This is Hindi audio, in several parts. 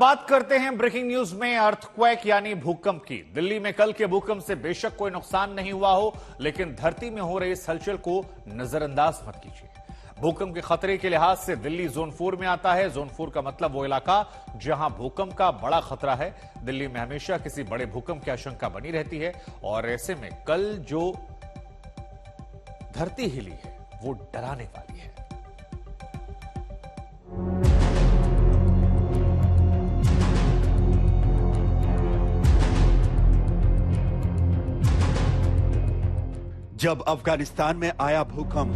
बात करते हैं ब्रेकिंग न्यूज में अर्थक्वेक यानी भूकंप की। दिल्ली में कल के भूकंप से बेशक कोई नुकसान नहीं हुआ हो, लेकिन धरती में हो रही इस हलचल को नजरअंदाज मत कीजिए। भूकंप के खतरे के लिहाज से दिल्ली जोन 4 में आता है। जोन 4 का मतलब वो इलाका जहां भूकंप का बड़ा खतरा है। दिल्ली में हमेशा किसी बड़े भूकंप की आशंका बनी रहती है और ऐसे में कल जो धरती हिली है वो डराने वाली है। जब अफगानिस्तान में आया भूकंप,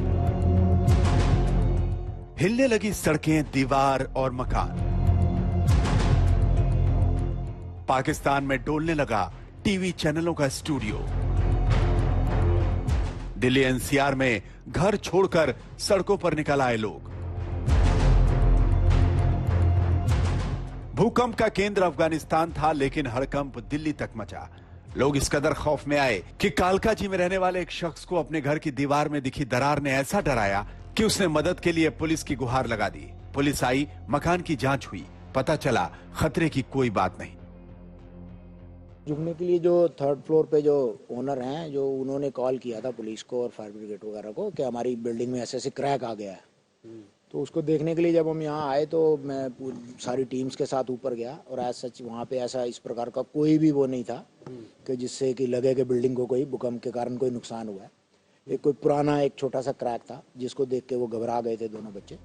हिलने लगी सड़कें, दीवार और मकान। पाकिस्तान में डोलने लगा टीवी चैनलों का स्टूडियो। दिल्ली एनसीआर में घर छोड़कर सड़कों पर निकल आए लोग। भूकंप का केंद्र अफगानिस्तान था, लेकिन हड़कंप दिल्ली तक मचा। लोग इस कदर खौफ में आए कि कालकाजी में रहने वाले एक शख्स को अपने घर की दीवार में दिखी दरार ने ऐसा डराया कि उसने मदद के लिए पुलिस की गुहार लगा दी। पुलिस आई, मकान की जांच हुई, पता चला खतरे की कोई बात नहीं। झुकने के लिए जो 3rd फ्लोर पे जो ओनर हैं, जो उन्होंने कॉल किया था पुलिस को और फायर ब्रिगेड वगैरह को कि हमारी बिल्डिंग में ऐसे क्रैक आ गया है। तो उसको देखने के लिए जब हम यहाँ आए तो मैं सारी टीम्स के साथ ऊपर गया और एज सच वहाँ पे ऐसा इस प्रकार का कोई भी वो नहीं था कि जिससे कि लगे कि बिल्डिंग को कोई भूकंप के कारण कोई नुकसान हुआ है। एक कोई पुराना एक छोटा सा क्रैक था जिसको देख के वो घबरा गए थे दोनों बच्चे।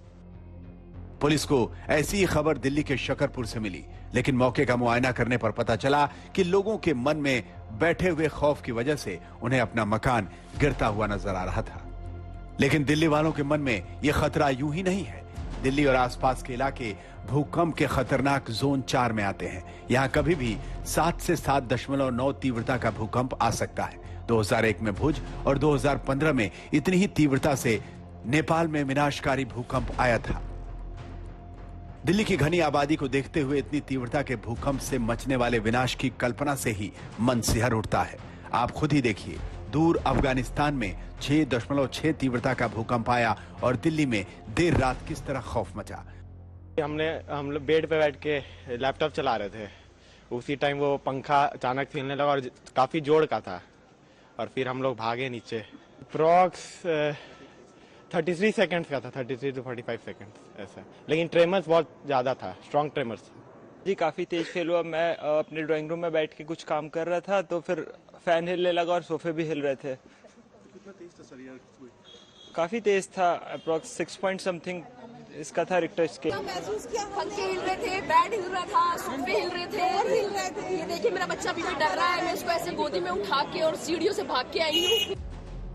पुलिस को ऐसी ही खबर दिल्ली के शकरपुर से मिली, लेकिन मौके का मुआयना करने पर पता चला कि लोगों के मन में बैठे हुए खौफ की वजह से उन्हें अपना मकान गिरता हुआ नजर आ रहा था। लेकिन दिल्ली वालों के मन में यह खतरा यूं ही नहीं है। दिल्ली और आसपास के इलाके भूकंप के खतरनाक जोन 4 में आते हैं। यहां कभी भी 7 से 7.9 तीव्रता का भूकंप आ सकता है। 2001 में भुज और 2015 में इतनी ही तीव्रता से नेपाल में विनाशकारी भूकंप आया था। दिल्ली की घनी आबादी को देखते हुए इतनी तीव्रता के भूकंप से मचने वाले विनाश की कल्पना से ही मन सिहर उठता है। आप खुद ही देखिए, दूर अफगानिस्तान में 6.6 तीव्रता का भूकंप आया और दिल्ली में देर रात किस तरह खौफ मचा। हम लोग बेड पे बैठ के लैपटॉप चला रहे थे, उसी टाइम वो पंखा अचानक हिलने लगा और काफी जोर का था और फिर हम लोग भागे नीचे। अप्रॉक्स 33 सेकंड्स का था, 33 to 45 सेकंड्स ऐसा, लेकिन ट्रेमर्स बहुत ज्यादा था, स्ट्रॉन्ग ट्रेमर्स जी। काफी तेज फेल हुआ। मैं अपने ड्राइंग रूम में बैठ के कुछ काम कर रहा था तो फिर फैन हिलने लगा और सोफे भी हिल रहे थे। कितना तेज था सर यार? काफी तेज था, अप्रॉक्स 6 पॉइंट समथिंग इसका था रिक्टर स्केल। महसूस किया, पंखे हिल रहे थे, बेड हिल रहा था, सोफे हिल रहे थे। ये देखिए मेरा बच्चा भी डर रहा है। मैं उसको ऐसे गोदी में उठा के और सीढ़ियों से भाग के आई हूँ।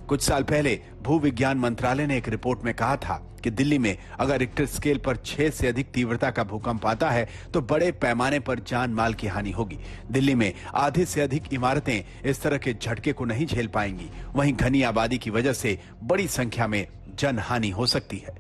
कुछ साल पहले भूविज्ञान मंत्रालय ने एक रिपोर्ट में कहा था कि दिल्ली में अगर रिक्टर स्केल पर 6 से अधिक तीव्रता का भूकंप आता है तो बड़े पैमाने पर जान माल की हानि होगी। दिल्ली में आधे से अधिक इमारतें इस तरह के झटके को नहीं झेल पाएंगी। वहीं घनी आबादी की वजह से बड़ी संख्या में जन हानि हो सकती है।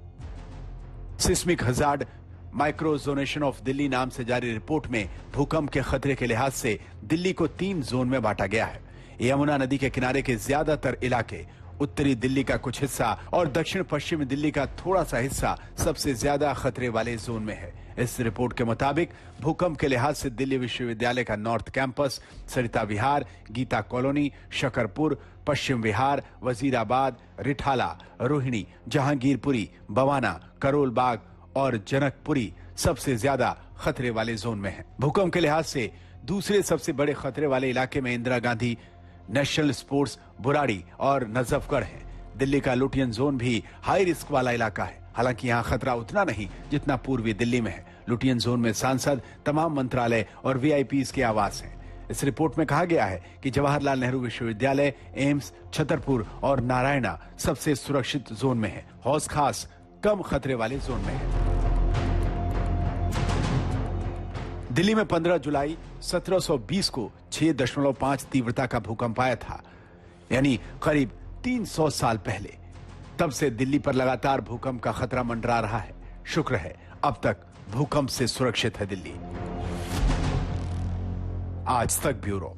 सिस्मिक हजार्ड माइक्रोजोनेशन ऑफ दिल्ली नाम से जारी रिपोर्ट में भूकंप के खतरे के लिहाज से दिल्ली को 3 जोन में बांटा गया है। यमुना नदी के किनारे के ज्यादातर इलाके, उत्तरी दिल्ली का कुछ हिस्सा और दक्षिण पश्चिमी दिल्ली का थोड़ा सा हिस्सा सबसे ज्यादा खतरे वाले जोन में है। इस रिपोर्ट के मुताबिक भूकंप के लिहाज से दिल्ली विश्वविद्यालय का नॉर्थ कैंपस, सरिता विहार, गीता कॉलोनी, शकरपुर, पश्चिम विहार, वजीराबाद, रिठाला, रोहिणी, जहांगीरपुरी, बवाना, करोल बाग और जनकपुरी सबसे ज्यादा खतरे वाले जोन में है। भूकंप के लिहाज से दूसरे सबसे बड़े खतरे वाले इलाके में इंदिरा गांधी नेशनल स्पोर्ट्स, बुराड़ी और नजफगढ़ है। दिल्ली का लुटियन जोन भी हाई रिस्क वाला इलाका है। हालांकि यहाँ खतरा उतना नहीं जितना पूर्वी दिल्ली में है। लुटियन जोन में सांसद, तमाम मंत्रालय और वीआईपीज के आवास हैं। इस रिपोर्ट में कहा गया है कि जवाहरलाल नेहरू विश्वविद्यालय, एम्स, छतरपुर और नारायणा सबसे सुरक्षित जोन में है। हौस खास कम खतरे वाले जोन में है। दिल्ली में 15 जुलाई 1720 को 6.5 तीव्रता का भूकंप आया था, यानी करीब 300 साल पहले। तब से दिल्ली पर लगातार भूकंप का खतरा मंडरा रहा है। शुक्र है अब तक भूकंप से सुरक्षित है दिल्ली। आज तक ब्यूरो।